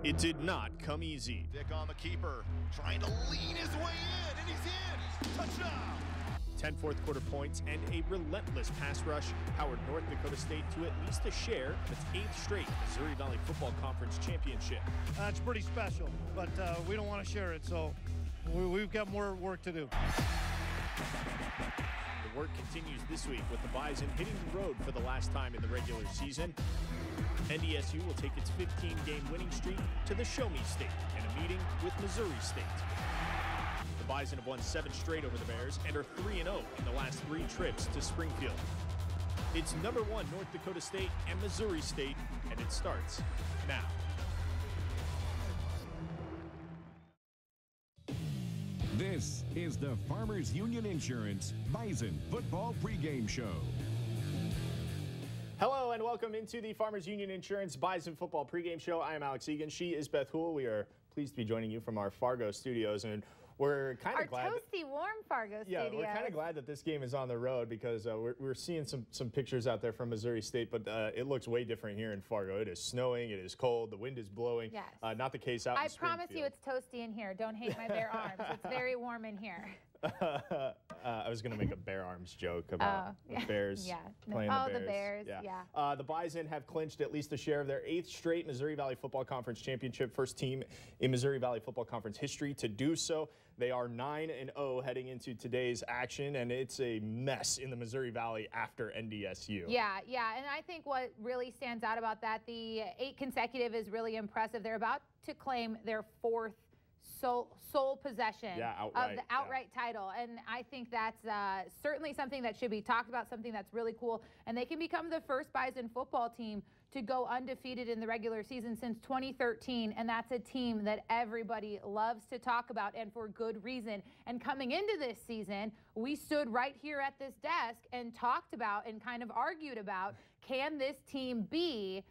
It did not come easy. Dick on the keeper, trying to lean his way in, and he's in. Touchdown. 10 fourth quarter points and a relentless pass rush powered North Dakota State to at least a share of its 8th straight Missouri Valley Football Conference championship. It's pretty special, but we don't want to share it, so we've got more work to do. The work continues this week with the Bison hitting the road for the last time in the regular season. NDSU will take its 15-game winning streak to the Show Me State in a meeting with Missouri State. The Bison have won 7 straight over the Bears and are 3-0 in the last 3 trips to Springfield. It's number 1 North Dakota State and Missouri State, and it starts now. This is the Farmers Union Insurance Bison Football Pregame Show. Hello and welcome into the Farmers Union Insurance Bison Football Pregame Show. I am Alex Egan. She is Beth Houle. We are pleased to be joining you from our Fargo studios, and we're kind of glad. Our toasty, warm Fargo studios. Yeah, we're kind of glad that this game is on the road because we're seeing some pictures out there from Missouri State, but it looks way different here in Fargo. It is snowing, it is cold, the wind is blowing. Yes. Not the case out in Springfield. I promise you it's toasty in here. Don't hate my bare arms. It's very warm in here. I was going to make a Bear Arms joke about the Bears playing the Bears. The Bears, yeah. The Bison have clinched at least a share of their 8th straight Missouri Valley Football Conference championship, first team in Missouri Valley Football Conference history to do so. They are 9-0 heading into today's action, and it's a mess in the Missouri Valley after NDSU. Yeah, and I think what really stands out about that, the 8 consecutive is really impressive. They're about to claim their 4th sole possession of the outright title, and I think that's certainly something that should be talked about, something that's really cool, and they can become the first Bison football team to go undefeated in the regular season since 2013, and that's a team that everybody loves to talk about, and for good reason. And coming into this season, we stood right here at this desk and talked about and kind of argued about, can this team be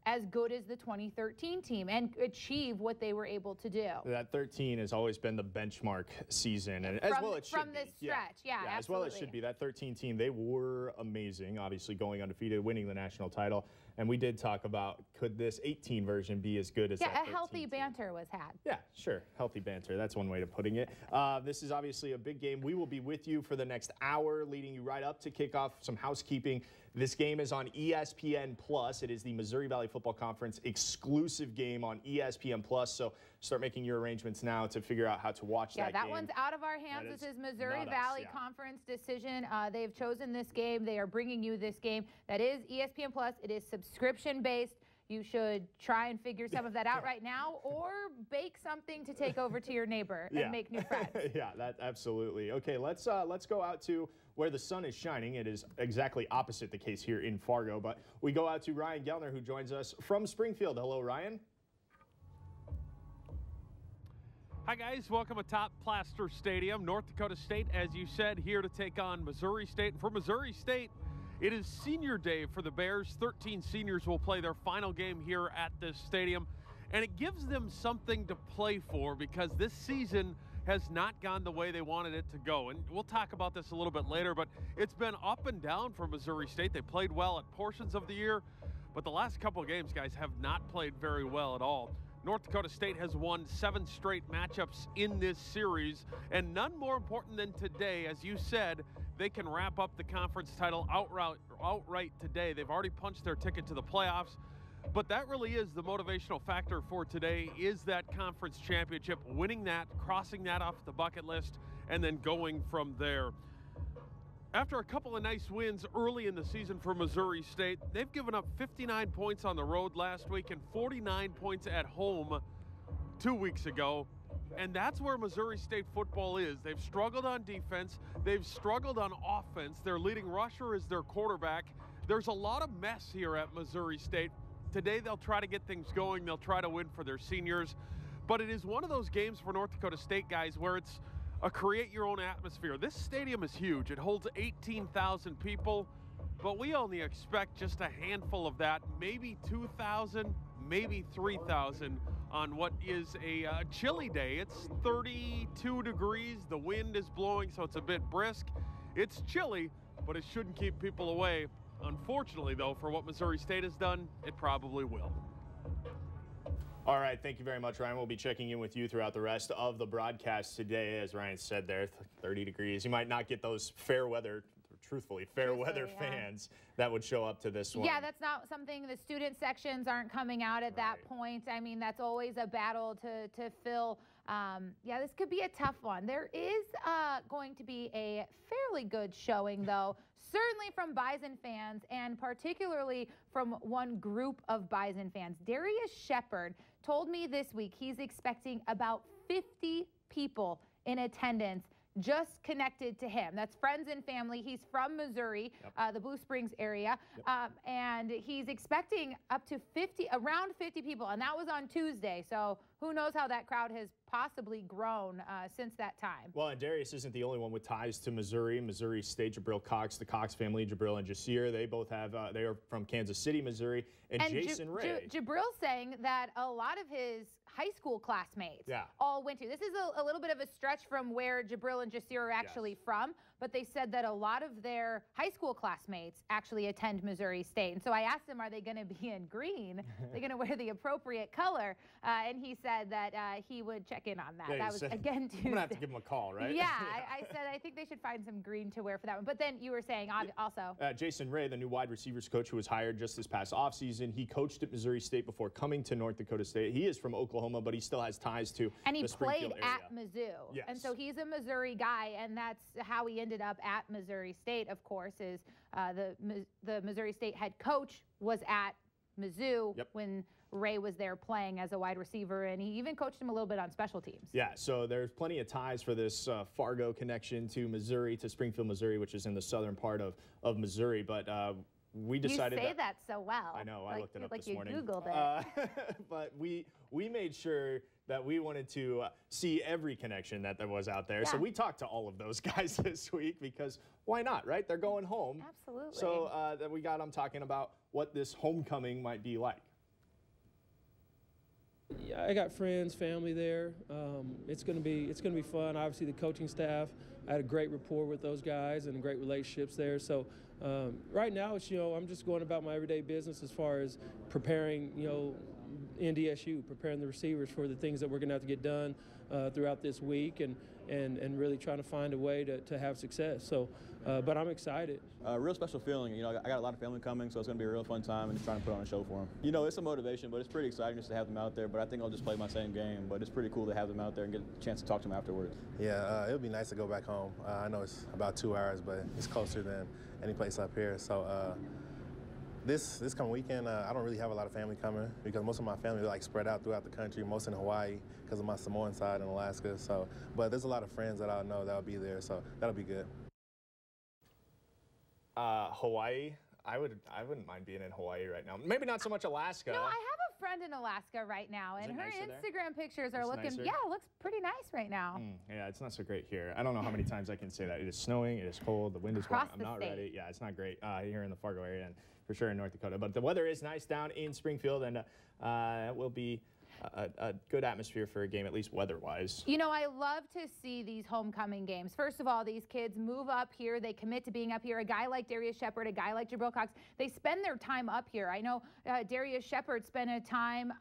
as good as the 2013 team and achieve what they were able to do? That 13 has always been the benchmark season, and as well it should be. From this stretch, yeah, absolutely. As well it should be. That 13 team, they were amazing, obviously going undefeated, winning the national title. And we did talk about, could this 18 version be as good as that 13 a healthy team? banter was had. Yeah, sure. Healthy banter. That's one way of putting it. This is obviously a big game. We will be with you for the next hour, leading you right up to kickoff. Some housekeeping. This game is on ESPN+. It is the Missouri Valley Football Conference exclusive game on ESPN+. So start making your arrangements now to figure out how to watch that game. Yeah, that one's out of our hands. This is Missouri Valley Conference decision. They've chosen this game. They are bringing you this game. That is ESPN+. It is subscription-based. You should try and figure some of that out right now, or bake something to take over to your neighbor and make new friends. Yeah, that absolutely. Okay, let's go out to where the sun is shining. It is exactly opposite the case here in Fargo, but we go out to Ryan Gellner, who joins us from Springfield. Hello, Ryan. Hi guys, welcome to Top Plaster Stadium. North Dakota State, as you said, here to take on Missouri State. And for Missouri State, it is senior day for the Bears. 13 seniors will play their final game here at this stadium. And it gives them something to play for because this season has not gone the way they wanted it to go. And we'll talk about this a little bit later, but it's been up and down for Missouri State. They played well at portions of the year, but the last couple of games, guys, have not played very well at all. North Dakota State has won 7 straight matchups in this series, and none more important than today. As you said, they can wrap up the conference title outright today. They've already punched their ticket to the playoffs, but that really is the motivational factor for today, is that conference championship, winning that, crossing that off the bucket list, and then going from there. After a couple of nice wins early in the season for Missouri State, they've given up 59 points on the road last week and 49 points at home 2 weeks ago. And that's where Missouri State football is. They've struggled on defense. They've struggled on offense. Their leading rusher is their quarterback. There's a lot of mess here at Missouri State. Today they'll try to get things going. They'll try to win for their seniors. But it is one of those games for North Dakota State, guys, where it's a create-your-own atmosphere. This stadium is huge. It holds 18,000 people, but we only expect just a handful of that, maybe 2,000, maybe 3,000 on what is a chilly day. It's 32 degrees. The wind is blowing, so it's a bit brisk. It's chilly, but it shouldn't keep people away. Unfortunately, though, for what Missouri State has done, it probably will. All right, thank you very much, Ryan. We'll be checking in with you throughout the rest of the broadcast today. As Ryan said there, 30 degrees. You might not get those fair weather, truthfully, fair weather fans that would show up to this one. Yeah, that's not something the student sections aren't coming out at that point. I mean, that's always a battle to fill. Yeah, this could be a tough one. There is going to be a fairly good showing, though, certainly from Bison fans, and particularly from one group of Bison fans. Darius Shepard told me this week he's expecting about 50 people in attendance just connected to him. That's friends and family. He's from Missouri, the Blue Springs area, and he's expecting up to around 50 people, and that was on Tuesday. So who knows how that crowd has possibly grown since that time. Well, and Darius isn't the only one with ties to Missouri. Missouri State, Jabril Cox, the Cox family, Jabril and Jasir, they both have, they are from Kansas City, Missouri, and Jason Ray. Jabril saying that a lot of his high school classmates all went to. This is a little bit of a stretch from where Jabril and Jasir are actually from, but they said that a lot of their high school classmates actually attend Missouri State. And so I asked him, are they going to be in green? They're going to wear the appropriate color? And he said that he would check in on that. Yeah, that was, again, Tuesday. I'm going to have to give him a call, right? Yeah, I said I think they should find some green to wear for that one. But then you were saying also. Jason Ray, the new wide receivers coach who was hired just this past offseason, he coached at Missouri State before coming to North Dakota State. He is from Oklahoma, but he still has ties to the Springfield area. And he played at Mizzou. Yes. And so he's a Missouri guy, and that's how he ended up at Missouri State, of course, is the Missouri State head coach was at Mizzou when Ray was there playing as a wide receiver, and he even coached him a little bit on special teams. Yeah, so there's plenty of ties for this Fargo connection to Missouri, to Springfield, Missouri, which is in the southern part of Missouri, but we decided you say that so well. I know, I looked it up this morning. Like you Googled it. But we made sure that we wanted to see every connection that there was out there. So we talked to all of those guys this week because why not, right? They're going home. Absolutely. So that we got them talking about what this homecoming might be like. Yeah, I got friends, family there. It's gonna be fun. Obviously, the coaching staff, I had a great rapport with those guys and great relationships there. So right now, it's I'm just going about my everyday business as far as preparing NDSU, preparing the receivers for the things that we're gonna have to get done throughout this week, and really trying to find a way to have success. So, but I'm excited. Real special feeling. I got a lot of family coming, so it's going to be a real fun time and just trying to put on a show for them. It's a motivation, but it's pretty exciting just to have them out there. But I think I'll just play my same game. But it's pretty cool to have them out there and get a chance to talk to them afterwards. Yeah, it would be nice to go back home. I know it's about 2 hours, but it's closer than any place up here. So this coming weekend, I don't really have a lot of family coming because most of my family are spread out throughout the country, most in Hawaii because of my Samoan side in Alaska. So, but there's a lot of friends that I know that'll be there, so that'll be good. Hawaii, I wouldn't mind being in Hawaii right now. Maybe not so much Alaska. No, I have a friend in Alaska right now, and her Instagram pictures are looking, it looks pretty nice right now. Yeah, it's not so great here. I don't know how many times I can say that. It is snowing, it is cold, the wind is blowing. I'm not ready. Yeah, it's not great here in the Fargo area and for sure in North Dakota. But the weather is nice down in Springfield, and it will be a good atmosphere for a game, at least weather-wise. I love to see these homecoming games. First of all, these kids move up here. They commit to being up here. A guy like Darius Shepard, a guy like Jabril Cox, they spend their time up here. I know Darius Shepard spent a time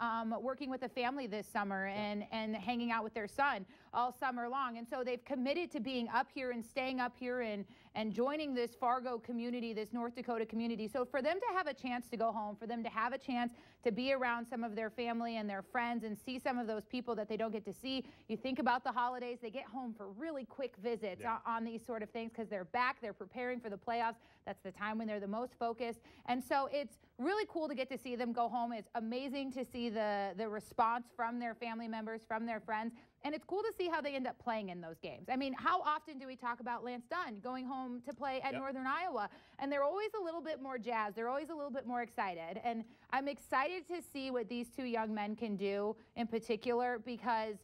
working with a family this summer and hanging out with their son all summer long. And so they've committed to being up here and staying up here and joining this Fargo community, this North Dakota community. So for them to have a chance to go home, for them to have a chance to be around some of their family and their friends and see some of those people that they don't get to see. You think about the holidays, they get home for really quick visits on these sort of things because they're back, they're preparing for the playoffs. That's the time when they're the most focused. And so it's really cool to get to see them go home. It's amazing to see the response from their family members, from their friends. And it's cool to see how they end up playing in those games. I mean, how often do we talk about Lance Dunn going home to play at Northern Iowa? And they're always a little bit more jazzed. They're always a little bit more excited. And I'm excited to see what these two young men can do in particular because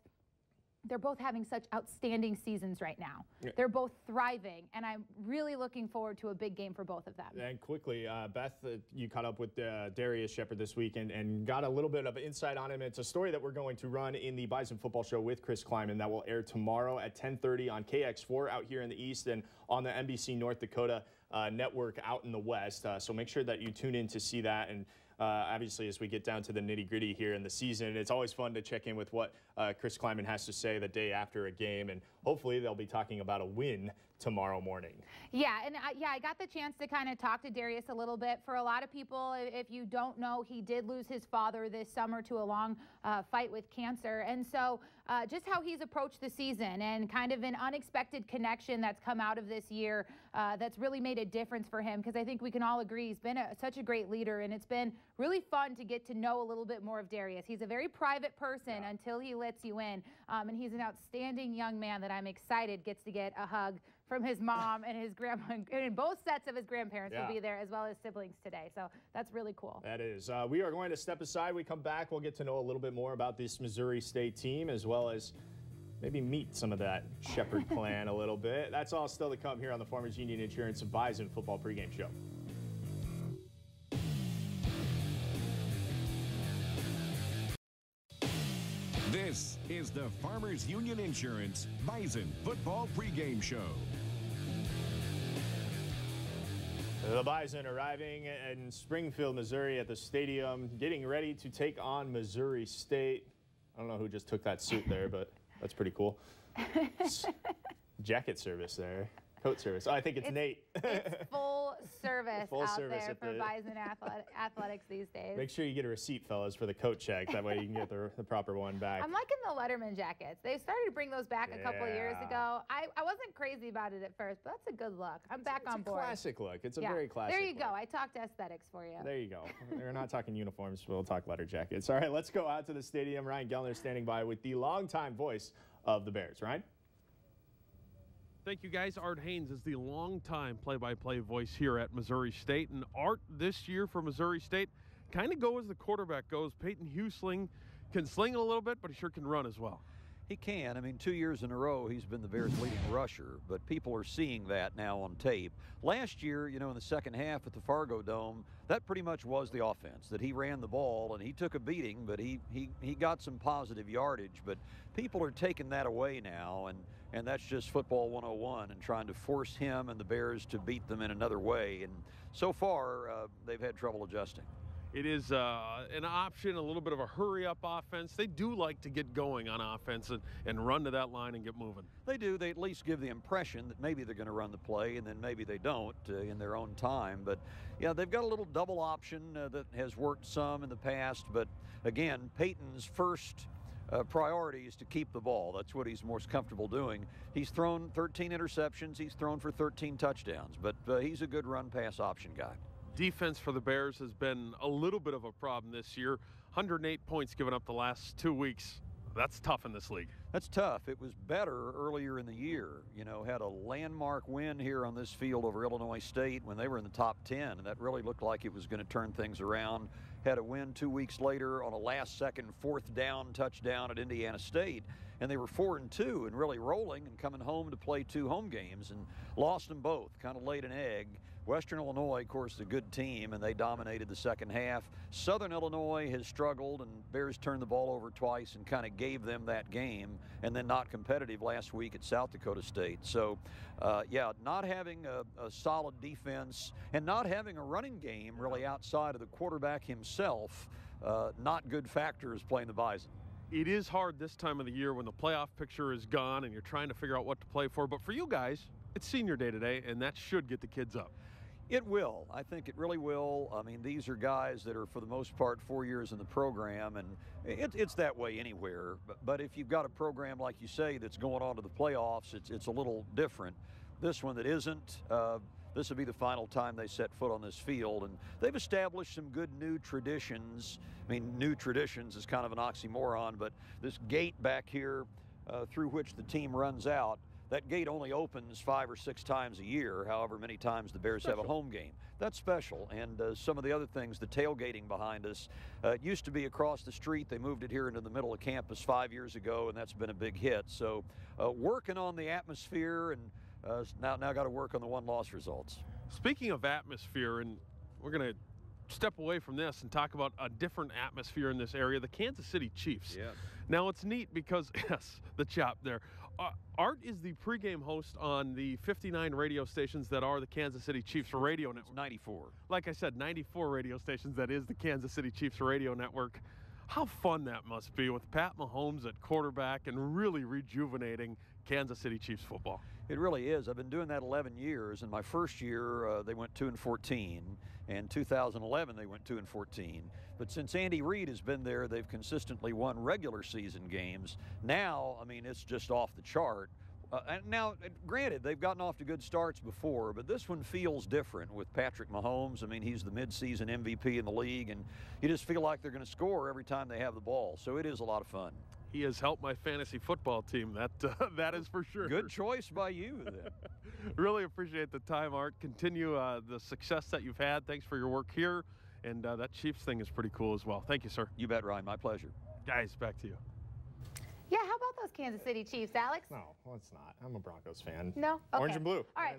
they're both having such outstanding seasons right now. They're both thriving, and I'm really looking forward to a big game for both of them. And quickly, Beth, you caught up with Darius Shepard this week and got a little bit of insight on him. It's a story that we're going to run in the Bison Football Show with Chris Kleiman that will air tomorrow at 10:30 on KX4 out here in the East and on the NBC North Dakota network out in the West. So make sure that you tune in to see that. And obviously, as we get down to the nitty-gritty here in the season, it's always fun to check in with what Chris Kleiman has to say the day after a game, and hopefully they'll be talking about a win tomorrow morning. Yeah, and I got the chance to kind of talk to Darius a little bit. For a lot of people, if you don't know, he did lose his father this summer to a long fight with cancer. And so just how he's approached the season and kind of an unexpected connection that's come out of this year that's really made a difference for him, because I think we can all agree he's been such a great leader, and it's been really fun to get to know a little bit more of Darius. He's a very private person until he lets you in, and he's an outstanding young man that I'm excited gets to get a hug from his mom and his grandma, and both sets of his grandparents will be there, as well as siblings today. So that's really cool. That is. We are going to step aside. We come back, we'll get to know a little bit more about this Missouri State team, as well as maybe meet some of that Shepherd clan a little bit. That's all still to come here on the Farmers Union Insurance and Bison Football Pregame Show. This is the Farmers Union Insurance Bison Football Pregame Show. The Bison arriving in Springfield, Missouri at the stadium, getting ready to take on Missouri State. I don't know who just took that suit there, but that's pretty cool. Jacket service there. Coat service. Oh, I think it's Nate. It's full service there for Bison Athletics these days. Make sure you get a receipt, fellas, for the coat check. That way you can get the proper one back. I'm liking the Letterman jackets. They started to bring those back a couple of years ago. I wasn't crazy about it at first, but that's a good look. I'm back on board. It's a classic look. It's a very classic There you look. go. I talked aesthetics for you. There you go. We're not talking uniforms. We'll talk letter jackets. All right, let's go out to the stadium. Ryan Gellner standing by with the longtime voice of the Bears. Ryan? Thank you, guys. Art Haynes is the longtime play-by-play voice here at Missouri State. And Art, this year for Missouri State, kind of go as the quarterback goes. Peyton Huesling can sling it a little bit, but he sure can run as well. He can. I mean, 2 years in a row, he's been the Bears' leading rusher, but people are seeing that now on tape. Last year, you know, in the second half at the Fargo Dome, that pretty much was the offense, that he ran the ball, and he took a beating, but he got some positive yardage. But people are taking that away now, and that's just football 101 and trying to force him and the Bears to beat them in another way. And so far, they've had trouble adjusting. It is an option, a little bit of a hurry-up offense. They do like to get going on offense and run to that line and get moving. They do. They at least give the impression that maybe they're going to run the play, and then maybe they don't in their own time. But, yeah, they've got a little double option that has worked some in the past. But, again, Peyton's first priority is to keep the ball. That's what he's most comfortable doing. He's thrown 13 interceptions. He's thrown for 13 touchdowns. But he's a good run-pass option guy. Defense for the Bears has been a little bit of a problem this year. 108 points given up the last 2 weeks. That's tough in this league. That's tough. It was better earlier in the year. You know, had a landmark win here on this field over Illinois State when they were in the top 10, and that really looked like it was going to turn things around. Had a win 2 weeks later on a last-second fourth down touchdown at Indiana State, and they were 4-2 and really rolling and coming home to play 2 home games and lost them both, kind of laid an egg. Western Illinois, of course, is a good team, and they dominated the second half. Southern Illinois has struggled, and Bears turned the ball over twice and kind of gave them that game, and then not competitive last week at South Dakota State. So, yeah, not having a solid defense and not having a running game really outside of the quarterback himself, not good factors playing the Bison. It is hard this time of the year when the playoff picture is gone and you're trying to figure out what to play for. But for you guys, it's senior day today, and that should get the kids up. It will. I think it really will. I mean, these are guys that are, for the most part, 4 years in the program, and it's that way anywhere. But if you've got a program, like you say, that's going on to the playoffs, it's a little different. This one that isn't, this will be the final time they set foot on this field, and they've established some good new traditions. I mean, new traditions is kind of an oxymoron, but this gate back here through which the team runs out, that gate only opens 5 or 6 times a year, however many times the Bears have a home game. That's special. And some of the other things, the tailgating behind us, it used to be across the street. They moved it here into the middle of campus 5 years ago, and that's been a big hit. So working on the atmosphere, and now got to work on the 1-loss results. Speaking of atmosphere, and we're going to step away from this and talk about a different atmosphere in this area, the Kansas City Chiefs. Yes. Now, it's neat because, yes, the chop there. Art is the pregame host on the 59 radio stations that are the Kansas City Chiefs radio network. 94. Like I said, 94 radio stations that is the Kansas City Chiefs radio network. How fun that must be with Pat Mahomes at quarterback and really rejuvenating Kansas City Chiefs football. It really is. I've been doing that 11 years. In my first year, they went 2-14. In 2011, they went 2-14. But since Andy Reid has been there, they've consistently won regular season games. Now, I mean, it's just off the chart. And now, granted, they've gotten off to good starts before, but this one feels different with Patrick Mahomes. I mean, he's the midseason MVP in the league, and you just feel like they're going to score every time they have the ball. So it is a lot of fun. He has helped my fantasy football team. That is for sure. Good choice by you, then. Really appreciate the time, Art. Continue the success that you've had. Thanks for your work here. And that Chiefs thing is pretty cool as well. Thank you, sir. You bet, Ryan. My pleasure. Guys, back to you. Yeah, how about those Kansas City Chiefs, Alex? No, well, it's not. I'm a Broncos fan. No? Okay. Orange and blue. All right,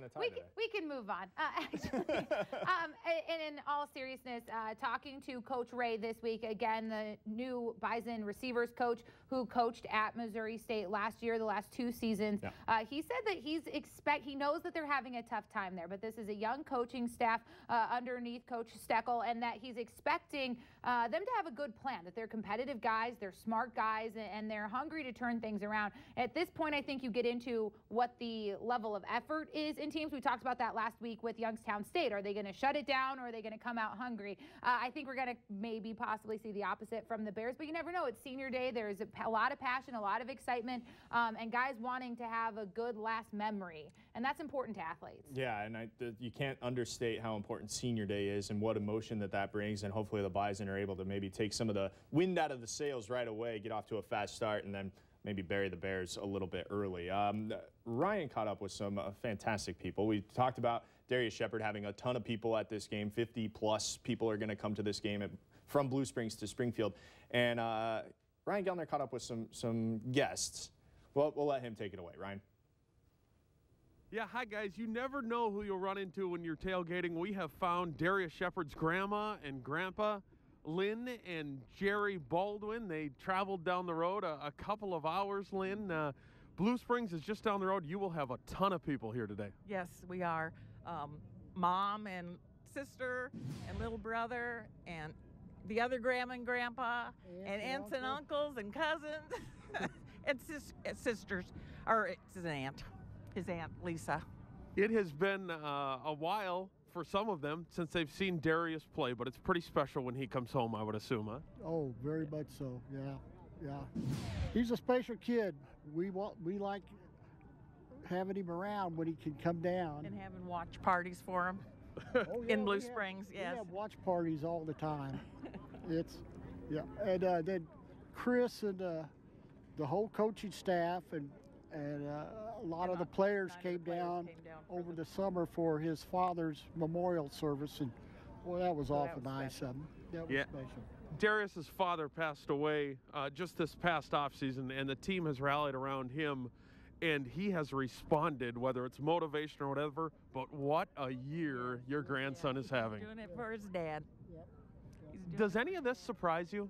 we can move on. Actually, and in all seriousness, talking to Coach Ray this week, again, the new Bison receivers coach who coached at Missouri State last year, the last 2 seasons, he said that he knows that they're having a tough time there, but this is a young coaching staff underneath Coach Steckel, and that he's expecting them to have a good plan, that they're competitive guys, they're smart guys, and they're hungry to turn things around. At this point, I think you get into what the level of effort is in teams. We talked about that last week with Youngstown State. Are they going to shut it down, or are they going to come out hungry? I think we're going to maybe possibly see the opposite from the Bears, but you never know. It's senior day. There's a lot of passion, a lot of excitement, and guys wanting to have a good last memory, and that's important to athletes. Yeah, and you can't understate how important senior day is and what emotion that brings, and hopefully the Bison are able to maybe take some of the wind out of the sails right away, get off to a fast start, and then maybe bury the Bears a little bit early. Ryan caught up with some fantastic people. We talked about Darius Shepard having a ton of people at this game. 50-plus people are going to come to this game from Blue Springs to Springfield. And Ryan Gellner caught up with some guests. Well, we'll let him take it away. Ryan. Yeah, hi, guys. You never know who you'll run into when you're tailgating. We have found Darius Shepard's grandma and grandpa, Lynn and Jerry Baldwin. They traveled down the road a couple of hours, Lynn. Blue Springs is just down the road. You will have a ton of people here today. Yes, we are. Mom and sister and little brother and the other grandma and grandpa and aunts and uncles and cousins and sisters. Or it's his aunt, Lisa. It has been a while for some of them since they've seen Darius play, but it's pretty special when he comes home, I would assume, huh? Oh, very much so, yeah. He's a special kid. We like having him around when he can come down. And having watch parties for him in Blue Springs, yes. We have watch parties all the time. And then Chris and the whole coaching staff and a lot of the players came down over the summer for his father's memorial service, and boy, that was awful nice of him. That was special. Darius's father passed away just this past offseason, and the team has rallied around him, and he has responded, whether it's motivation or whatever. But what a year your grandson is having. Doing it for his dad. Does any of this surprise you?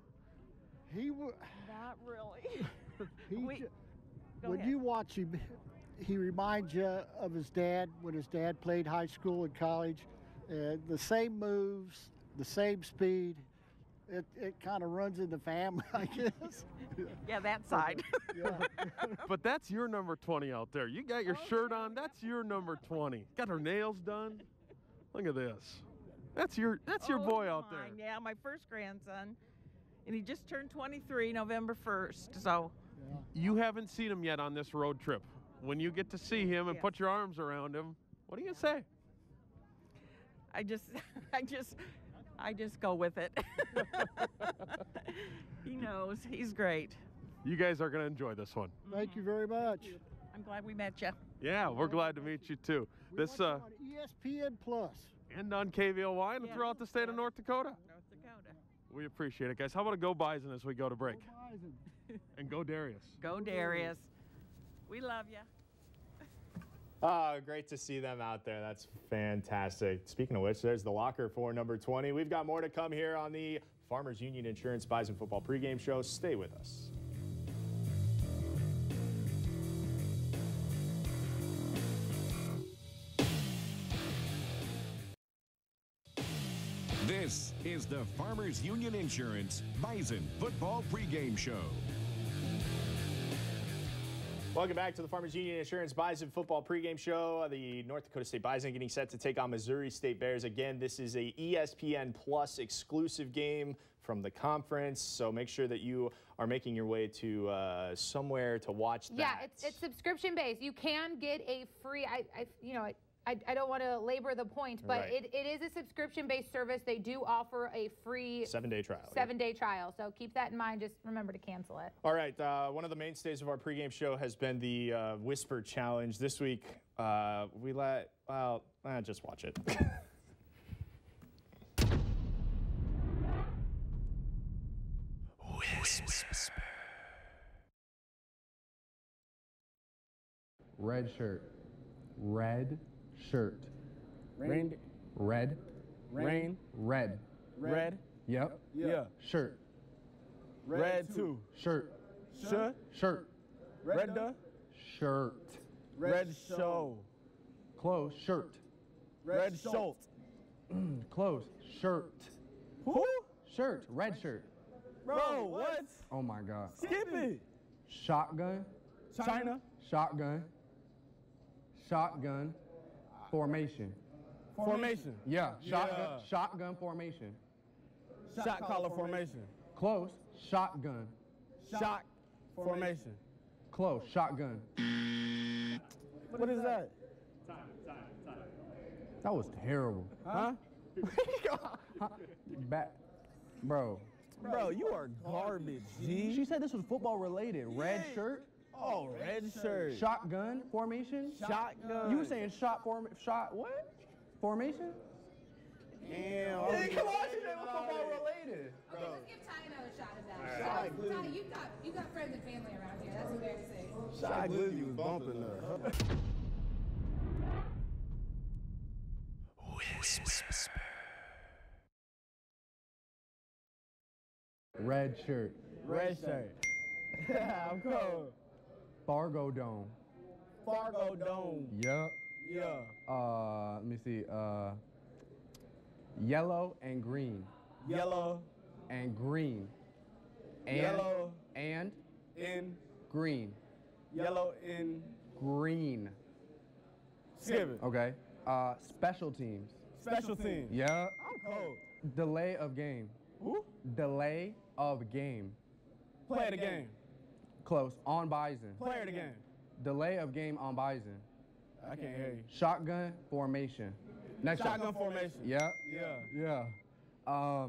Not really. When you watch him, he reminds you of his dad when his dad played high school and college. The same moves, the same speed. It kind of runs in the family, I guess. Yeah, that side. But that's your number 20 out there. You got your shirt on. That's your number 20. Got her nails done. Look at this. That's your boy out there. Yeah, my first grandson. And he just turned 23 November 1st, so. You haven't seen him yet on this road trip. When you get to see him and put your arms around him, what are you gonna say? I just go with it. He knows. He's great. You guys are gonna enjoy this one. Thank you very much. I'm glad we met you. Yeah, we're glad to meet you too. This on ESPN Plus and on KVLY and throughout the state of North Dakota. We appreciate it, guys. How about a Go Bison as we go to break? Go Bison. And go Darius. Go Darius. We love you. Oh, great to see them out there. That's fantastic. Speaking of which, there's the locker for number 20. We've got more to come here on the Farmers Union Insurance Bison Football pregame show. Stay with us. This is the Farmers Union Insurance Bison Football pregame show. Welcome back to the Farmers Union Insurance Bison Football pregame show. The North Dakota State Bison getting set to take on Missouri State Bears. Again, this is a ESPN Plus exclusive game from the conference, so make sure that you are making your way to somewhere to watch that. Yeah, it's subscription based. You can get a free. I don't want to labor the point, but Right. it is a subscription-based service. They do offer a free 7-day trial. 7-day trial. So keep that in mind. Just remember to cancel it. All right. One of the mainstays of our pregame show has been the Whisper Challenge. This week, just watch it. Whisper. Red shirt. Red shirt. Rain. Red. Rain. Red. Red. Yep. Yeah. Shirt. Red too. Shirt. Shirt. Shirt. Red the. Shirt. Red show. Close. Shirt. Red Schultz. Close. Shirt. Who? Shirt. Red shirt. Bro, what? Oh my God. Skip it. Shotgun. China. Shotgun. Shotgun. Formation. Formation. Yeah. Shotgun. Yeah. Shotgun formation. Shot collar formation. Close. Shotgun. Shot formation. Close. Shotgun. What is that? That was terrible. Huh? Bro. Bro, you are garbage, G. She said this was football related. Red shirt. Oh, red shirt. Shotgun formation. Shotgun. You were saying shot what? Formation? Damn. Hey, come on, she said it was football related. Okay, let's give Ty another shot at that. Ty, you got friends and family around here. That's fair to say. Shy Glizzy was bumping her. Whisper. Red shirt. Red shirt. I'm cold. Fargo Dome. Fargo Dome. Yup. Yeah. Let me see. Yellow and green. Yellow and green. And yellow and in green. Yellow in green. Skip it. Okay. Special teams. Special teams. Yup. I'm cold. Delay of game. Who? Delay of game. Play the game. Close. On Bison. Play the game. Delay of game on Bison. I can't hear you. Shotgun formation. Next Shotgun formation. Yep. Yeah. Yeah.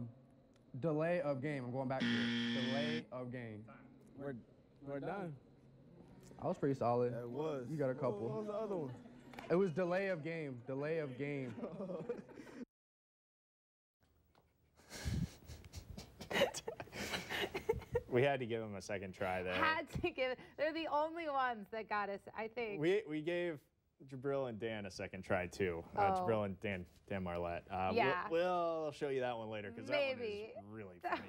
Delay of game. I'm going back to it. Delay of game. We're done. I was pretty solid. That was. You got a couple. What was the other one? It was delay of game. Delay of game. We had to give him a second try there. Had to give it. They're the only ones that got us, I think. We gave Jabril and Dan a second try too. Jabril and Dan Marlette. Yeah. We'll show you that one later because that one is really funny.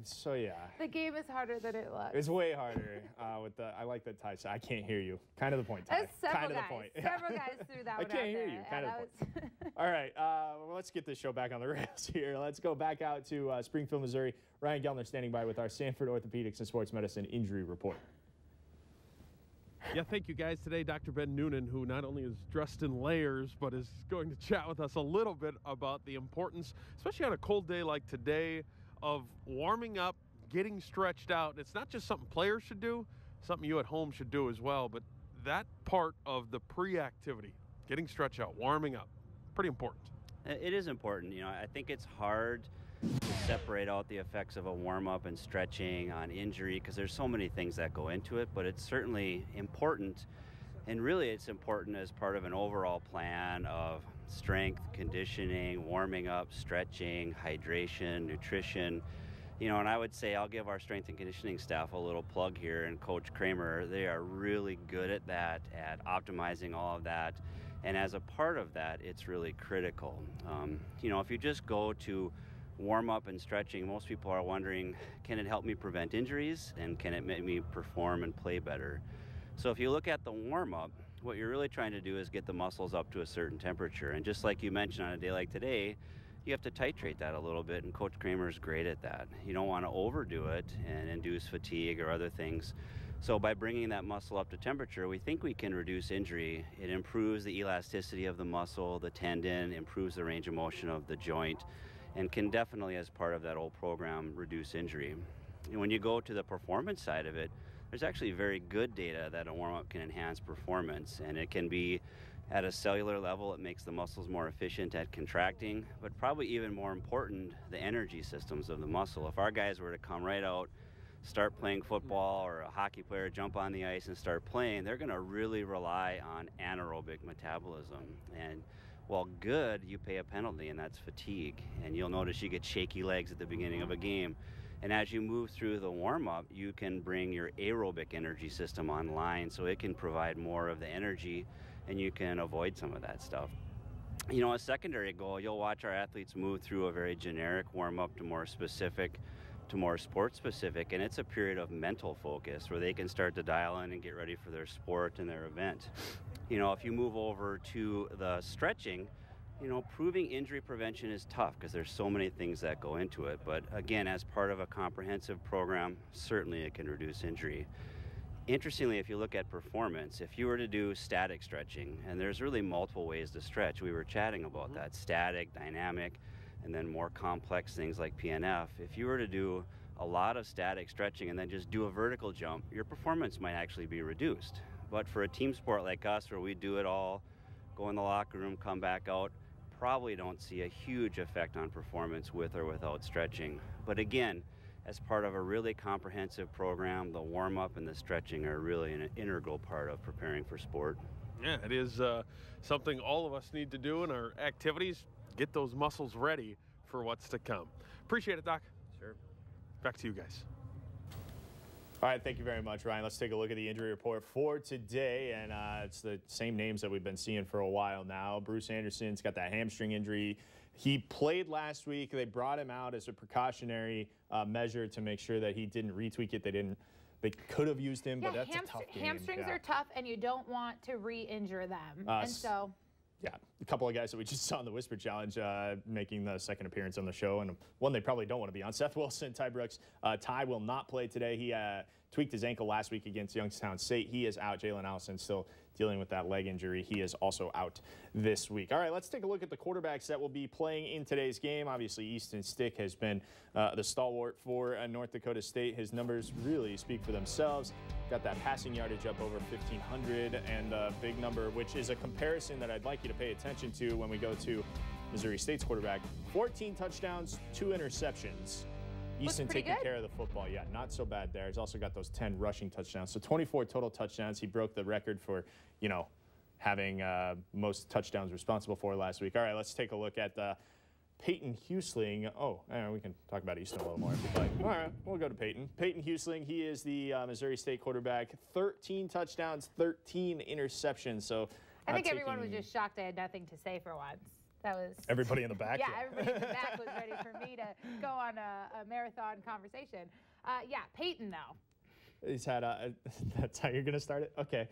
So yeah. The game is harder than it looks. It's way harder with the. I like that Ty. I can't hear you. Kind of the point, Ty. Several the point. Several guys threw that one I can't hear you. Kind of the point. All right. Well, let's get this show back on the rails here. Let's go back out to Springfield, Missouri. Ryan Gellner standing by with our Sanford Orthopedics and Sports Medicine injury report. Yeah, thank you guys. Today, Dr. Ben Noonan, who not only is dressed in layers, but is going to chat with us a little bit about the importance, especially on a cold day like today, of warming up, getting stretched out. It's not just something players should do, something you at home should do as well, but that part of the pre-activity, getting stretched out, warming up, pretty important. It is important. You know, I think it's hard to separate out the effects of a warm-up and stretching on injury because there's so many things that go into it, but it's certainly important, and really it's important as part of an overall plan of strength, conditioning, warming up, stretching, hydration, nutrition. You know, and I would say I'll give our strength and conditioning staff a little plug here, and Coach Kramer, they are really good at that, at optimizing all of that. And as a part of that, it's really critical. You know, if you just go to warm up and stretching, most people are wondering, can it help me prevent injuries, and can it make me perform and play better? So if you look at the warm up, what you're really trying to do is get the muscles up to a certain temperature. And just like you mentioned, on a day like today, you have to titrate that a little bit, and Coach Kramer is great at that. You don't want to overdo it and induce fatigue or other things. So by bringing that muscle up to temperature, we think we can reduce injury. It improves the elasticity of the muscle, the tendon, improves the range of motion of the joint, and can definitely, as part of that whole program, reduce injury. And when you go to the performance side of it, there's actually very good data that a warm-up can enhance performance, and it can be at a cellular level. It makes the muscles more efficient at contracting, but probably even more important, the energy systems of the muscle. If our guys were to come right out, start playing football, or a hockey player jump on the ice and start playing, they're going to really rely on anaerobic metabolism. And while good, you pay a penalty, and that's fatigue. And you'll notice you get shaky legs at the beginning of a game. And as you move through the warm-up, you can bring your aerobic energy system online, so it can provide more of the energy, and you can avoid some of that stuff. You know, a secondary goal, you'll watch our athletes move through a very generic warm-up to more specific, to more sport-specific, and it's a period of mental focus where they can start to dial in and get ready for their sport and their event. You know, if you move over to the stretching, you know, proving injury prevention is tough because there's so many things that go into it. But again, as part of a comprehensive program, certainly it can reduce injury. Interestingly, if you look at performance, if you were to do static stretching, and there's really multiple ways to stretch, we were chatting about that, static, dynamic, and then more complex things like PNF. If you were to do a lot of static stretching and then just do a vertical jump, your performance might actually be reduced. But for a team sport like us, where we do it all, go in the locker room, come back out, probably don't see a huge effect on performance with or without stretching. But again, as part of a really comprehensive program, the warm-up and the stretching are really an integral part of preparing for sport. Yeah, it is something all of us need to do in our activities, get those muscles ready for what's to come. Appreciate it, Doc. Sure. Back to you guys. All right, thank you very much, Ryan. Let's take a look at the injury report for today, and it's the same names that we've been seeing for a while now. Bruce Anderson's got that hamstring injury. He played last week. They brought him out as a precautionary measure to make sure that he didn't retweak it. They could have used him, but that's a tough game. Hamstrings are tough, and you don't want to re-injure them. And so... Yeah, a couple of guys that we just saw in the Whisper Challenge making the second appearance on the show, and one they probably don't want to be on. Seth Wilson, Ty Brooks. Ty will not play today. He tweaked his ankle last week against Youngstown State. He is out. Jalen Allison still dealing with that leg injury. He is also out this week. All right, let's take a look at the quarterbacks that will be playing in today's game. Obviously, Easton Stick has been the stalwart for North Dakota State. His numbers really speak for themselves. Got that passing yardage up over 1,500, and a big number, which is a comparison that I'd like you to pay attention to when we go to Missouri State's quarterback. 14 touchdowns, 2 interceptions. Easton taking care of the football. Yeah, not so bad there. He's also got those 10 rushing touchdowns. So 24 total touchdowns. He broke the record for, you know, having most touchdowns responsible for last week. All right, let's take a look at Peyton Husling. Oh, we can talk about Easton a little more if you'd like. All right, we'll go to Peyton. Peyton Husling, he is the Missouri State quarterback. 13 touchdowns, 13 interceptions. So I think everyone was just shocked I had nothing to say for once. That was everybody in the back. Yeah, everybody in the back was ready for me to go on a marathon conversation. Yeah, Peyton though. He's had that's how you're going to start it? Okay.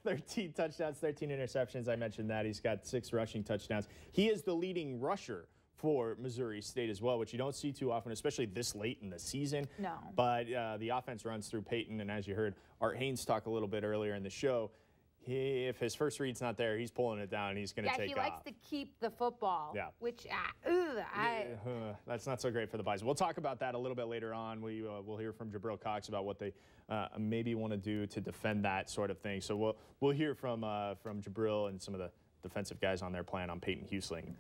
13 touchdowns, 13 interceptions. I mentioned that. He's got 6 rushing touchdowns. He is the leading rusher for Missouri State as well, which you don't see too often, especially this late in the season. No. But the offense runs through Peyton, and as you heard Art Haynes talk a little bit earlier in the show, if his first read's not there, he's pulling it down, and he's going to take off. Yeah, he likes to keep the football. Yeah. Which, that's not so great for the Bison. We'll talk about that a little bit later on. We'll hear from Jabril Cox about what they maybe want to do to defend that sort of thing. So we'll hear from Jabril and some of the defensive guys on their plan on Peyton Husling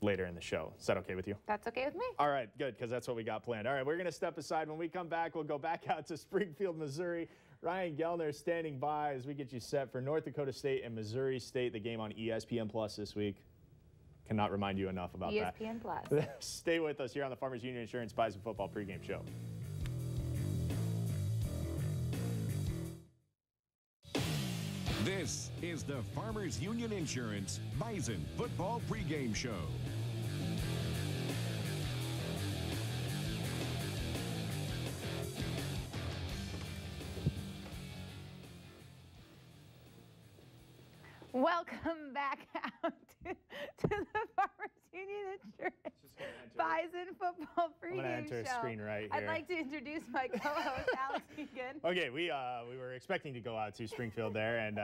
later in the show. Is that okay with you? That's okay with me. All right, good, because that's what we got planned. All right, we're going to step aside. When we come back, we'll go back out to Springfield, Missouri. Ryan Gellner standing by as we get you set for North Dakota State and Missouri State, the game on ESPN Plus this week. Cannot remind you enough about that. ESPN Plus. Stay with us here on the Farmers Union Insurance Bison Football Pregame Show. This is the Farmers Union Insurance Bison Football Pregame Show. Welcome back out to the Farmers Union Insurance Bison Football Pregame Show. I'm going to enter a screen right here. I'd like to introduce my co-host, Alex Egan. Okay, we were expecting to go out to Springfield there, and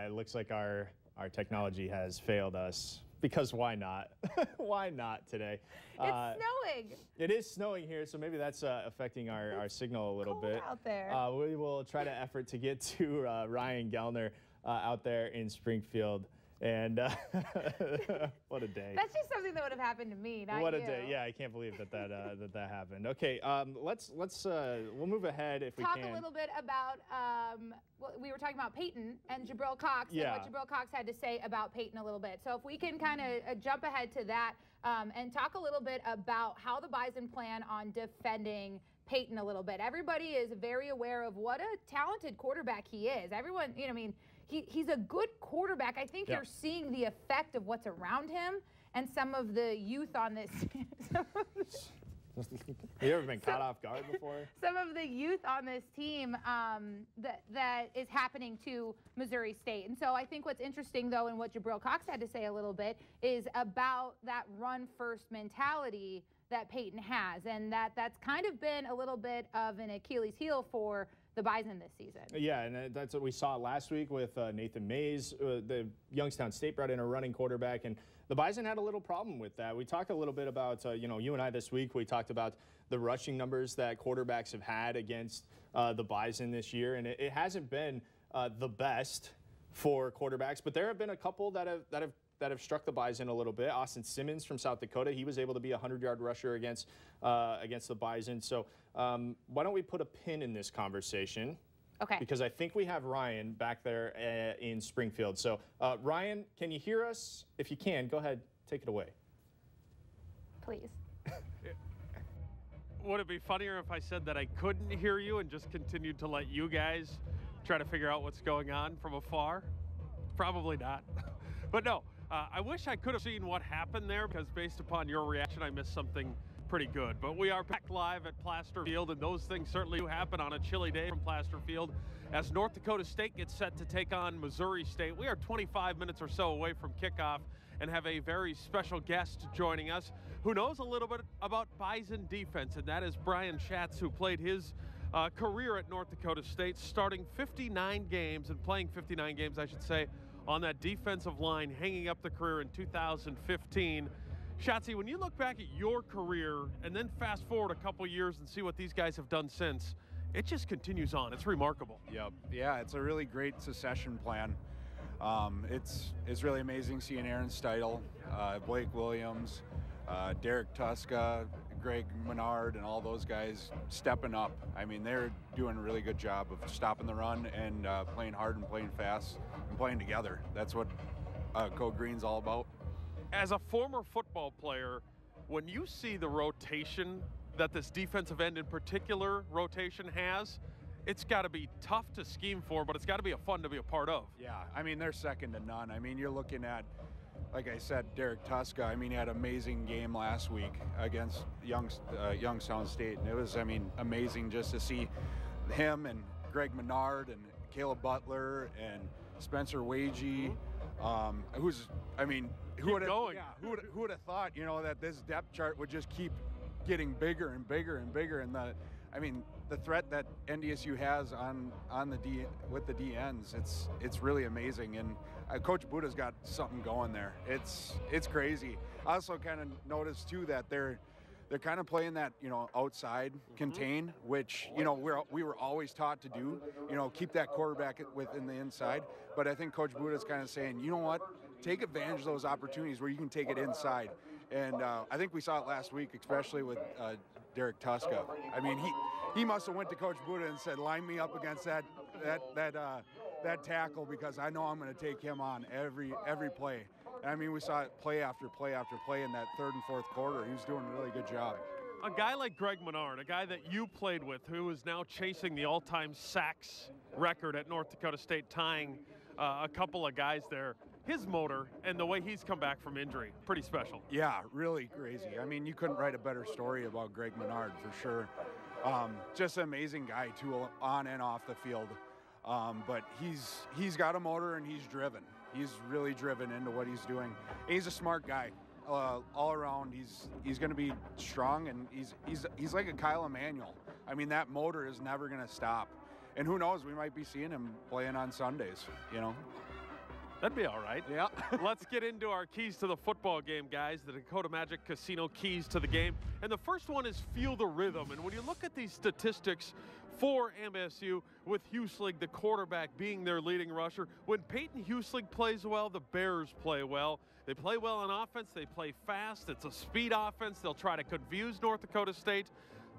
it looks like our technology has failed us. Because why not? Why not today? It's snowing. It is snowing here, so maybe that's affecting our signal a little bit. Out there. We will try to effort to get to Ryan Gellner out there in Springfield. And what a day. That's just something that would have happened to me, not what you. a day. Yeah, I can't believe that happened. Okay, we'll move ahead if we can. Talk a little bit about, well, we were talking about Peyton and Jabril Cox and what Jabril Cox had to say about Peyton a little bit. So if we can kind of jump ahead to that and talk a little bit about how the Bison plan on defending Peyton a little bit. Everybody is very aware of what a talented quarterback he is. Everyone, you know, I mean, he's a good quarterback. I think you're seeing the effect of what's around him and some of the youth on this. Have you ever been caught off guard before? Some of the youth on this team that is happening to Missouri State. And so I think what's interesting, though, and what Jabril Cox had to say a little bit, is about that run-first mentality that Peyton has, and that's kind of been a little bit of an Achilles heel for the Bison this season. Yeah, and that's what we saw last week with Nathan Mays. The Youngstown State brought in a running quarterback, and the Bison had a little problem with that. We talked a little bit about, you and I this week, we talked about the rushing numbers that quarterbacks have had against the Bison this year, and it hasn't been the best for quarterbacks, but there have been a couple that have struck the Bison a little bit. Austin Simmons from South Dakota, he was able to be a 100-yard rusher against the Bison. So why don't we put a pin in this conversation? Okay. Because I think we have Ryan back there in Springfield. So Ryan, can you hear us? If you can, go ahead, take it away. Please. Would it be funnier if I said that I couldn't hear you and just continued to let you guys try to figure out what's going on from afar? Probably not. But no. I wish I could have seen what happened there, because based upon your reaction, I missed something pretty good. But we are back live at Plaster Field, and those things certainly do happen on a chilly day from Plaster Field as North Dakota State gets set to take on Missouri State. We are 25 minutes or so away from kickoff and have a very special guest joining us who knows a little bit about Bison defense, and that is Brian Schatz, who played his career at North Dakota State, starting 59 games and playing 59 games, I should say, on that defensive line, hanging up the career in 2015. Schatzy, when you look back at your career and then fast forward a couple years and see what these guys have done since, it just continues on. It's remarkable. Yep. Yeah, it's a really great succession plan. It's really amazing seeing Aaron Steidel, Blake Williams, Derek Tuska, Greg Menard, and all those guys stepping up. I mean, they're doing a really good job of stopping the run and playing hard and playing fast and playing together. That's what Code Green's all about. As a former football player, when you see the rotation that this defensive end in particular rotation has, it's got to be tough to scheme for, but it's got to be fun to be a part of. Yeah, I mean, they're second to none. I mean, you're looking at, like I said, Derek Tuska. I mean, he had an amazing game last week against Youngstown State. And it was, I mean, amazing just to see him and Greg Menard and Caleb Butler and Spencer Wagee, who's, I mean, who would have thought, that this depth chart would just keep getting bigger and bigger and bigger. And the threat that NDSU has with the DNs, it's really amazing. And Coach Buddha's got something going there. It's crazy. I also kind of noticed too that they're kind of playing that outside contain, which we were always taught to do. Keep that quarterback within the inside. But I think Coach Buddha's kind of saying, you know what, take advantage of those opportunities where you can take it inside. And I think we saw it last week, especially with Derek Tuska. I mean, he must have went to Coach Buddha and said, line me up against that tackle, because I know I'm going to take him on every play. I mean, we saw it play after play after play in that third and fourth quarter. He was doing a really good job. A guy like Greg Menard, a guy that you played with, who is now chasing the all-time sacks record at North Dakota State, tying a couple of guys there. His motor and the way he's come back from injury, pretty special. Yeah, really crazy. I mean, you couldn't write a better story about Greg Menard for sure. Just an amazing guy too, on and off the field. But he's got a motor and he's driven. He's really driven into what he's doing. And he's a smart guy. All around, he's going to be strong, and he's like a Kyle Emanuel. I mean, that motor is never going to stop. And who knows, we might be seeing him playing on Sundays, you know. That'd be all right. Yeah. Let's get into our keys to the football game, guys. The Dakota Magic Casino keys to the game. And the first one is feel the rhythm. And when you look at these statistics for MSU, with Huslig, the quarterback, being their leading rusher, when Peyton Huslig plays well, the Bears play well. They play well on offense. They play fast. It's a speed offense. They'll try to confuse North Dakota State.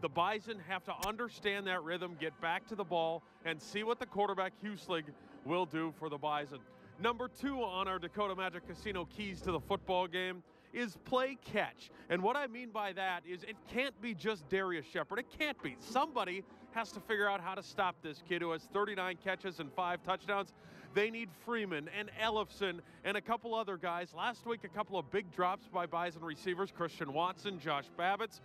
The Bison have to understand that rhythm, get back to the ball, and see what the quarterback, Huslig, will do for the Bison. Number 2 on our Dakota Magic Casino keys to the football game is play catch. And what I mean by that is it can't be just Darius Shepard. It can't be. Somebody has to figure out how to stop this kid who has 39 catches and 5 touchdowns. They need Freeman and Ellefson and a couple other guys. Last week, a couple of big drops by Bison receivers, Christian Watson, Josh Babbitts.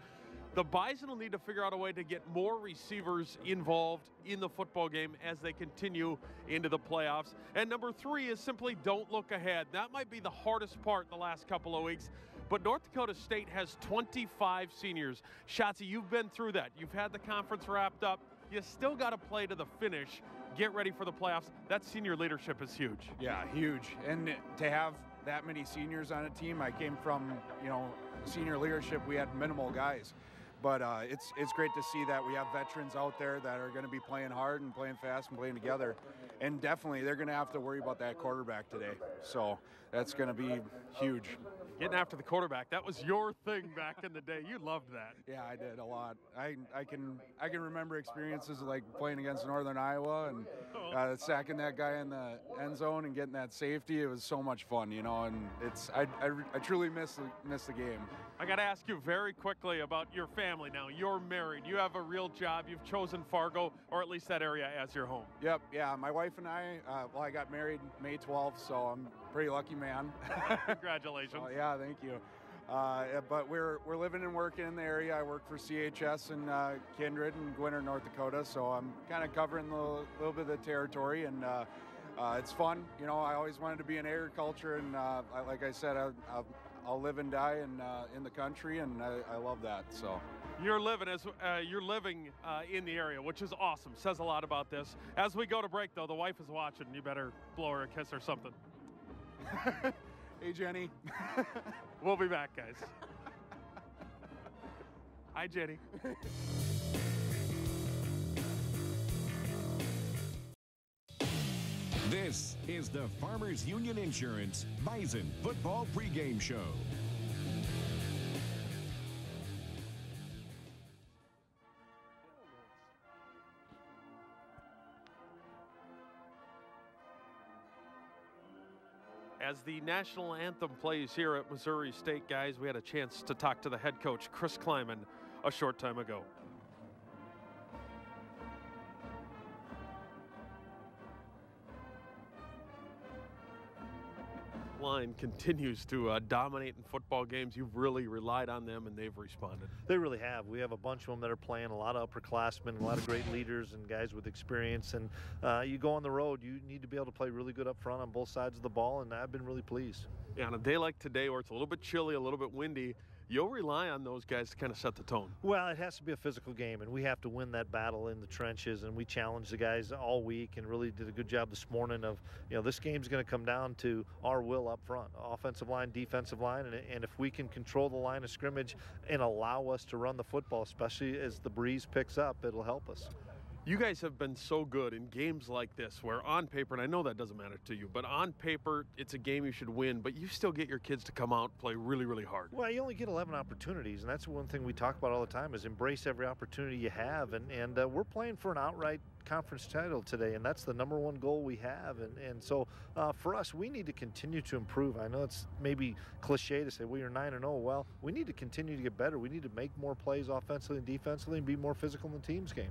The Bison will need to figure out a way to get more receivers involved in the football game as they continue into the playoffs. And number 3 is simply don't look ahead. That might be the hardest part the last couple of weeks, but North Dakota State has 25 seniors. Shotzi, you've been through that. You've had the conference wrapped up. You still got to play to the finish. Get ready for the playoffs. That senior leadership is huge. Yeah, huge. And to have that many seniors on a team, I came from, you know, senior leadership. We had minimal guys. But it's great to see that we have veterans out there that are going to be playing hard and playing fast and playing together. And definitely they're going to have to worry about that quarterback today. So that's going to be huge. Getting after the quarterback, that was your thing back in the day. You loved that. Yeah, I did a lot. I can remember experiences like playing against Northern Iowa and sacking that guy in the end zone and getting that safety. It was so much fun, you know, and I truly miss the game. I got to ask you very quickly about your family now. You're married. You have a real job. You've chosen Fargo, or at least that area, as your home. Yep, yeah. My wife and I, I got married May 12th, so I'm a pretty lucky man. Congratulations. Yeah, thank you. But we're living and working in the area. I work for CHS in Kindred and Gwinner, North Dakota, so I'm kind of covering a little bit of the territory, and it's fun. You know, I always wanted to be in agriculture, and like I said, I'll live and die in the country, and I love that. So you're living in the area, which is awesome. Says a lot about this. As we go to break, though, the wife is watching. You better blow her a kiss or something. Hey, Jenny. We'll be back, guys. Hi, Jenny. This is the Farmers Union Insurance Bison Football Pregame Show. As the national anthem plays here at Missouri State, guys, we had a chance to talk to the head coach, Chris Kleiman, a short time ago. Line continues to dominate in football games. You've really relied on them, and they've responded. They really have. We have a bunch of them that are playing, a lot of upperclassmen, a lot of great leaders and guys with experience. And you go on the road, you need to be able to play really good up front on both sides of the ball, and I've been really pleased. Yeah, on a day like today where it's a little bit chilly, a little bit windy, you'll rely on those guys to kind of set the tone. Well, it has to be a physical game, and we have to win that battle in the trenches, and we challenged the guys all week and really did a good job this morning of, you know, this game's going to come down to our will up front, offensive line, defensive line, and if we can control the line of scrimmage and allow us to run the football, especially as the breeze picks up, it'll help us. You guys have been so good in games like this where on paper, and I know that doesn't matter to you, but on paper, it's a game you should win, but you still get your kids to come out and play really, really hard. Well, you only get 11 opportunities, and that's one thing we talk about all the time is embrace every opportunity you have, and we're playing for an outright conference title today, and that's the #1 goal we have, and so for us, we need to continue to improve. I know it's maybe cliche to say, well, you're 9-0. Well, we need to continue to get better. We need to make more plays offensively and defensively and be more physical in the team's game.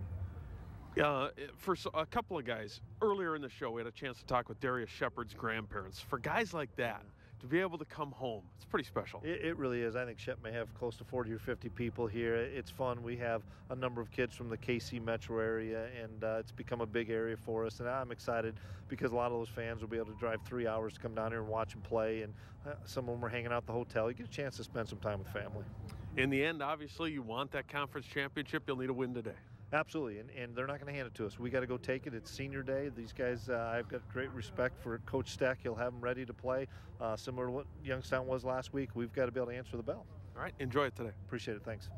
For a couple of guys, earlier in the show, we had a chance to talk with Darius Shepard's grandparents. For guys like that, to be able to come home, it's pretty special. It really is. I think Shep may have close to 40 or 50 people here. It's fun. We have a number of kids from the KC metro area, and it's become a big area for us. And I'm excited because a lot of those fans will be able to drive 3 hours to come down here and watch them play. And some of them are hanging out at the hotel. You get a chance to spend some time with family. In the end, obviously, you want that conference championship. You'll need a win today. Absolutely, and they're not going to hand it to us. We got to go take it. It's senior day. These guys, I've got great respect for Coach Steck. He'll have them ready to play, similar to what Youngstown was last week. We've got to be able to answer the bell. All right, enjoy it today. Appreciate it. Thanks.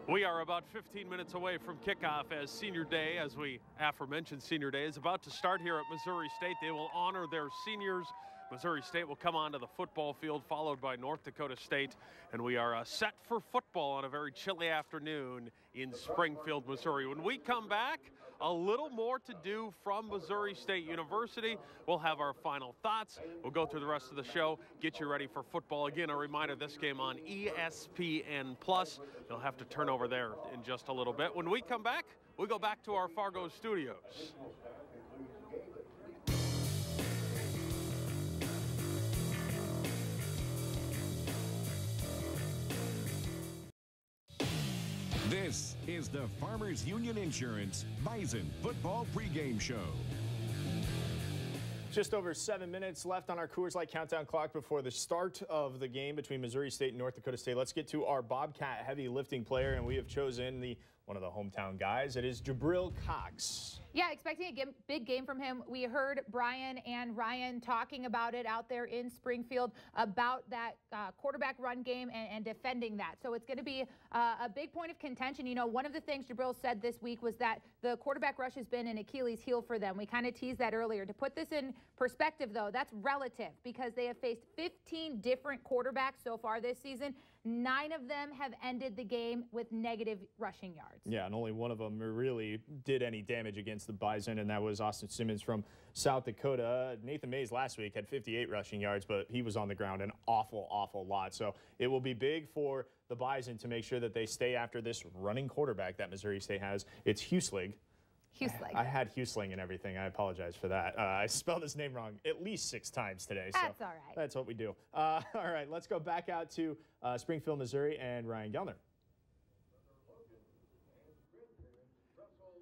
We are about 15 minutes away from kickoff as senior day, as we aforementioned senior day, is about to start here at Missouri State. They will honor their seniors. Missouri State will come onto the football field, followed by North Dakota State. And we are set for football on a very chilly afternoon in Springfield, Missouri. When we come back, a little more to do from Missouri State University. We'll have our final thoughts. We'll go through the rest of the show, get you ready for football. Again, a reminder, this game on ESPN+. You'll have to turn over there in just a little bit. When we come back, we go back to our Fargo studios. This is the Farmers Union Insurance Bison Football Pregame Show. Just over 7 minutes left on our Coors Light countdown clock before the start of the game between Missouri State and North Dakota State. Let's get to our Bobcat heavy lifting player, and we have chosen one of the hometown guys. It is Jabril Cox. Yeah, expecting a big game from him. We heard Brian and Ryan talking about it out there in Springfield, about that quarterback run game and defending that. So it's going to be a big point of contention. You know, one of the things Jabril said this week was that the quarterback rush has been an Achilles heel for them. We kind of teased that earlier. To put this in perspective, though, that's relative because they have faced 15 different quarterbacks so far this season. 9 of them have ended the game with negative rushing yards. Yeah, and only one of them really did any damage against the Bison, and that was Austin Simmons from South Dakota. Nathan Mays last week had 58 rushing yards, but he was on the ground an awful lot. So it will be big for the Bison to make sure that they stay after this running quarterback that Missouri State has. It's Husling. I had Husling and everything. I apologize for that. I spelled his name wrong at least 6 times today. So that's all right. That's what we do. All right, let's go back out to Springfield, Missouri, and Ryan Gellner.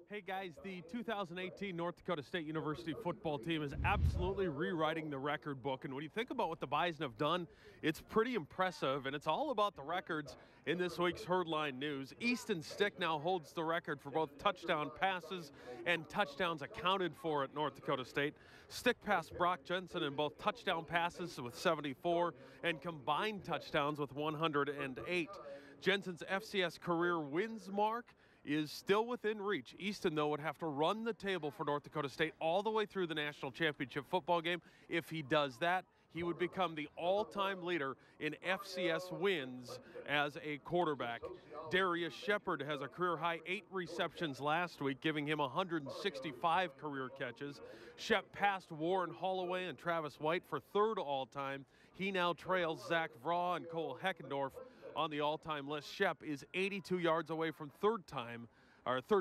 Hey guys, the 2018 North Dakota State University football team is absolutely rewriting the record book. And when you think about what the Bison have done, it's pretty impressive. And it's all about the records in this week's Herdline News. Easton Stick now holds the record for both touchdown passes and touchdowns accounted for at North Dakota State. Stick passed Brock Jensen in both touchdown passes with 74 and combined touchdowns with 108. Jensen's FCS career wins mark is still within reach. Easton, though, would have to run the table for North Dakota State all the way through the national championship football game. If he does that, he would become the all-time leader in FCS wins as a quarterback. Darius Shepard has a career-high 8 receptions last week, giving him 165 career catches. Shep passed Warren Holloway and Travis White for 3rd all-time. He now trails Zach Vraw and Cole Heckendorf on the all-time list. Shep is 82 yards away from third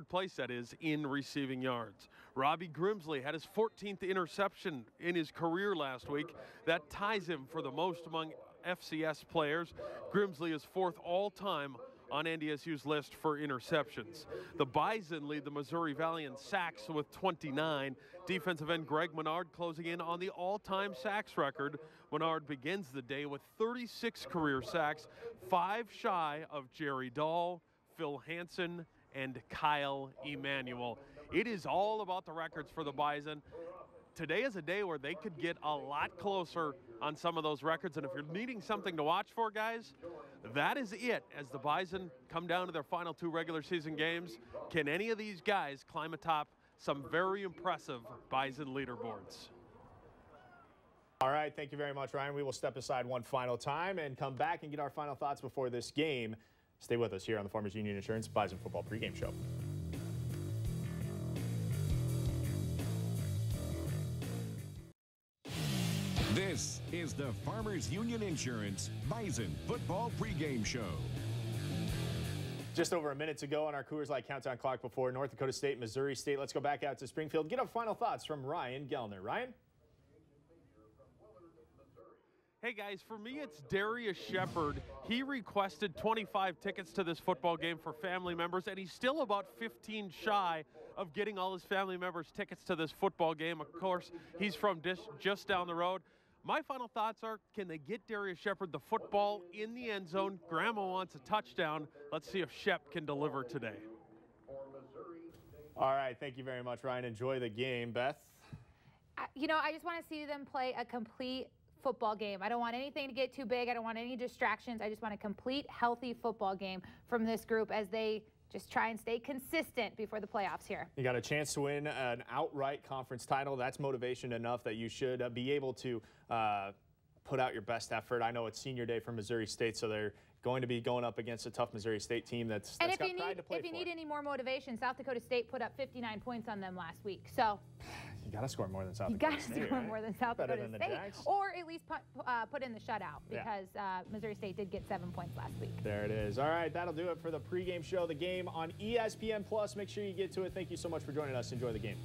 place, that is, in receiving yards. Robbie Grimsley had his 14th interception in his career last week. That ties him for the most among FCS players. Grimsley is 4th all-time on NDSU's list for interceptions. The Bison lead the Missouri Valley in sacks with 29. Defensive end Greg Menard closing in on the all-time sacks record. Menard begins the day with 36 career sacks, 5 shy of Jerry Dahl, Phil Hansen, and Kyle Emanuel. It is all about the records for the Bison. Today is a day where they could get a lot closer on some of those records, and if you're needing something to watch for, guys, that is it as the Bison come down to their final 2 regular season games. Can any of these guys climb atop some very impressive Bison leaderboards? All right, thank you very much, Ryan. We will step aside one final time and come back and get our final thoughts before this game. Stay with us here on the Farmers Union Insurance Bison Football Pregame Show. This is the Farmers Union Insurance Bison Football Pregame Show. Just over a minute to go on our Coors Light countdown clock before North Dakota State, Missouri State. Let's go back out to Springfield. Get our final thoughts from Ryan Gellner. Ryan? Hey guys, for me it's Darius Shepard. He requested 25 tickets to this football game for family members, and he's still about 15 shy of getting all his family members tickets to this football game. Of course, he's from just down the road. My final thoughts are, can they get Darius Shepard the football in the end zone? Grandma wants a touchdown. Let's see if Shep can deliver today. All right, thank you very much, Ryan. Enjoy the game. Beth? You know, I just want to see them play a complete football game. I don't want anything to get too big. I don't want any distractions. I just want a complete, healthy football game from this group as they just try and stay consistent before the playoffs here. You got a chance to win an outright conference title. That's motivation enough that you should be able to put out your best effort. I know it's senior day for Missouri State, so they're going to be going up against a tough Missouri State team that's got pride to play for. If you need any more motivation, South Dakota State put up 59 points on them last week. So you got to score more than South Dakota State. You got to score more than South Dakota State, Jags. or at least put in the shutout because Missouri State did get 7 points last week. There it is. All right, that'll do it for the pregame show. The game on ESPN Plus. Make sure you get to it. Thank you so much for joining us. Enjoy the game.